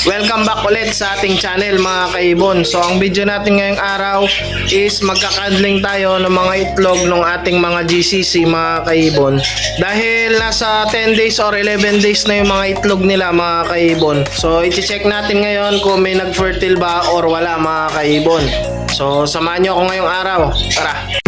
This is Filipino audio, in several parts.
Welcome back ulit sa ating channel mga kaibon. So ang video natin ngayong araw is magkakadling tayo ng mga itlog ng ating mga GCC mga kaibon. Dahil nasa 10 days or 11 days na yung mga itlog nila mga kaibon. So i-check natin ngayon kung may nag-fertile ba or wala mga kaibon. So samahan nyo ako ngayong araw. Tara!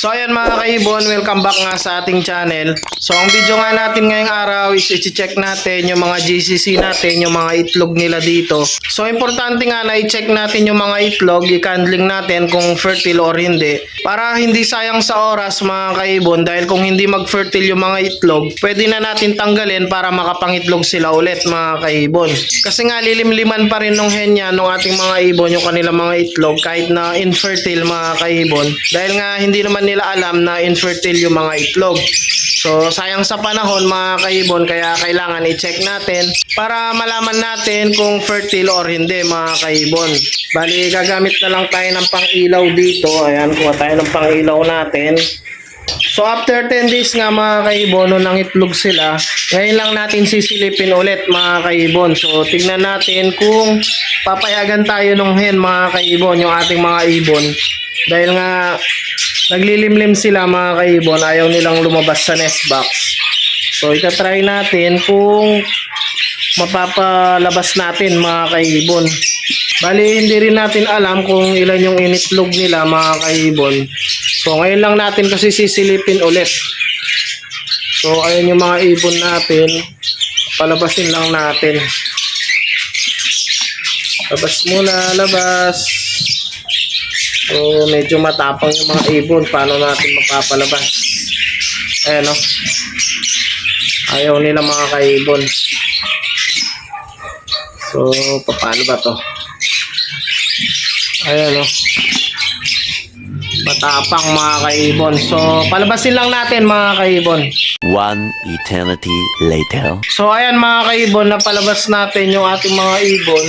So ayan mga kaibon, welcome back nga sa ating channel. So ang video nga natin ngayong araw is i-check natin yung mga GCC natin, yung mga itlog nila dito. So importante nga na i-check natin yung mga itlog, i-handling natin kung fertile or hindi. Para hindi sayang sa oras mga kaibon, dahil kung hindi mag-fertile yung mga itlog, pwede na natin tanggalin para makapangitlog sila ulit mga kaibon. Kasi nga lilimliman pa rin nung henya nung ating mga ibon yung kanilang mga itlog kahit na infertile mga kaibon. Dahil nga hindi naman nila alam na infertile yung mga itlog. So sayang sa panahon mga kaibon, kaya kailangan i-check natin para malaman natin kung fertile or hindi mga kaibon. Bali gagamit na lang tayo ng pang-ilaw dito. Ayan, kuha tayo ng pang-ilaw natin. So after 10 days nga mga kaibon, nung nangitlog sila, ngayon lang natin sisilipin ulit mga kaibon. So tignan natin kung papayagan tayo ng hen mga kaibon, yung ating mga ibon. Dahil nga naglilimlim sila mga kaibon, ayaw nilang lumabas sa nest box. So itatry natin kung mapapalabas natin mga kaibon. Bali hindi rin natin alam kung ilan yung initlog nila mga kaibon. So ngayon lang natin kasi sisilipin ulit. So ayun yung mga ibon natin, palabasin lang natin. Labas muna, labas. So medyo matapang yung mga ibon, paano natin mapapalabas? Ayan o, ayaw nila mga kaibon. So paano ba to? Ayan o, matapang mga kaibon. So palabasin lang natin mga kaibon. One eternity later. So ayan mga kaibon, napalabas natin yung ating mga ibon.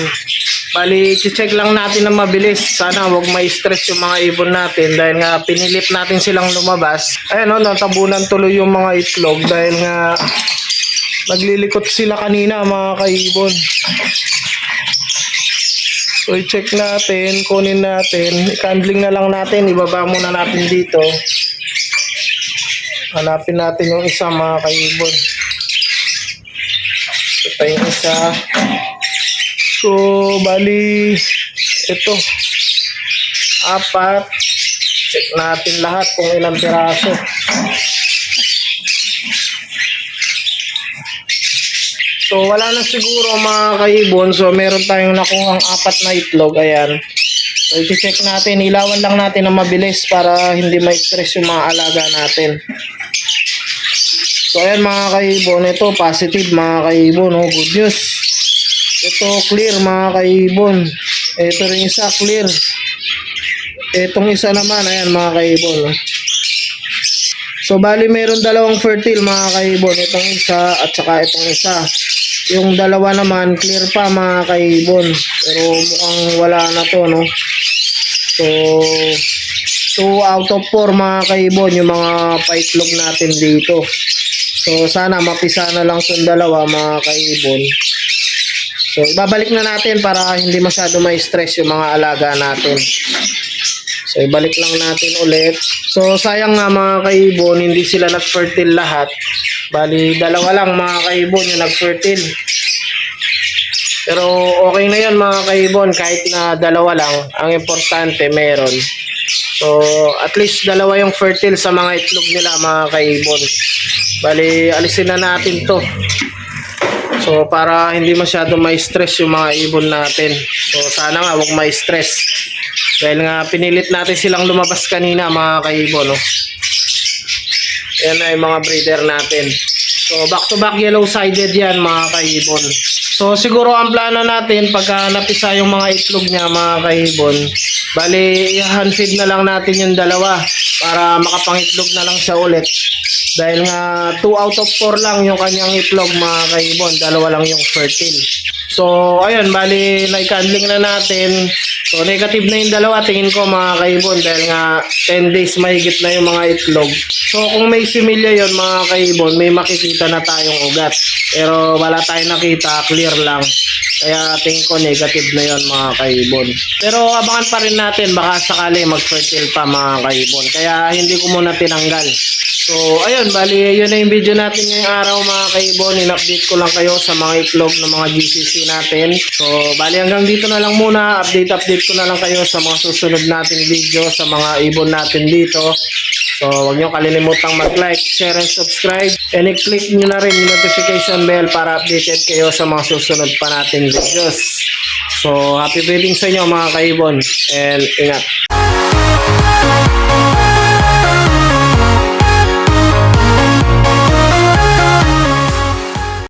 Bali, check lang natin na mabilis. Sana wag ma-stress yung mga ibon natin dahil nga pinilit natin silang lumabas. Ayan o, natabunan tuloy yung mga itlog dahil nga naglilikot sila kanina mga kaibon. So i-check natin, kunin natin, i-handling na lang natin, ibaba muna natin dito. Hanapin natin yung isa mga kaibon. Ito yung isa. So, bali, ito, 4. Check natin lahat kung ilang piraso. So, wala na siguro mga kaibon. So, meron tayong nakuhang 4 na itlog. Ayan. So, i-check natin. Ilawan lang natin na mabilis para hindi ma-stress yung mga alaga natin. So, ayan mga kaibon. Ito, positive mga kaibon. Oh, good news. Ito clear mga kaibon. Ito rin isa clear. Itong isa naman, ayan mga kaibon. So bali meron dalawang fertile mga kaibon. Itong isa at saka itong isa. Yung dalawa naman clear pa mga kaibon. Pero mukhang wala na to no. So 2 out of 4 mga kaibon yung mga paitlog natin dito. So sana mapisa na lang itong dalawa mga kaibon. So, ibabalik na natin para hindi masyado ma-stress yung mga alaga natin. So, ibalik lang natin ulit. So, sayang nga mga kaibon, hindi sila nag-fertile lahat. Bali, dalawa lang mga kaibon yung nag-fertile. Pero, okay na yun mga kaibon, kahit na dalawa lang. Ang importante, meron. So, at least dalawa yung fertile sa mga itlog nila mga kaibon. Bali, alisin na natin to. So para hindi masyado ma-stress yung mga ibon natin. So sana nga wag ma-stress. Dahil nga pinilit natin silang lumabas kanina mga kaibon. No? Yan na yung mga breeder natin. So back to back yellow sided yan mga kaibon. So siguro ang plano natin pagka napisa yung mga itlog niya mga kaibon, bali i-hand feed na lang natin yung dalawa para makapangitlog na lang siya ulit. Dahil nga 2 out of 4 lang yung kanyang itlog mga kaibon, dalawa lang yung fertile. So ayun, bali naikandling na natin. So negative na yung dalawa tingin ko mga kaibon dahil nga 10 days mahigit na yung mga itlog. So kung may similya yon mga kaibon, may makikita na tayong ugat. Pero wala tayong nakita, clear lang. Kaya tingin ko negative na yon mga kaibon. Pero abangan pa rin natin, baka sakali mag-fertile pa mga kaibon. Kaya hindi ko muna tinanggal. So ayun, bali yun na yung video natin ngayong araw mga kaibon. In-update ko lang kayo sa mga itlog ng mga GCC natin. So bali hanggang dito na lang muna. Update ko na lang kayo sa mga susunod nating video sa mga ibon natin dito. So huwag nyo kalilimutang mag-like, share, and subscribe. And i-click nyo na rin yung notification bell para updated kayo sa mga susunod pa nating videos. So happy breeding sa inyo mga kaibon. And ingat.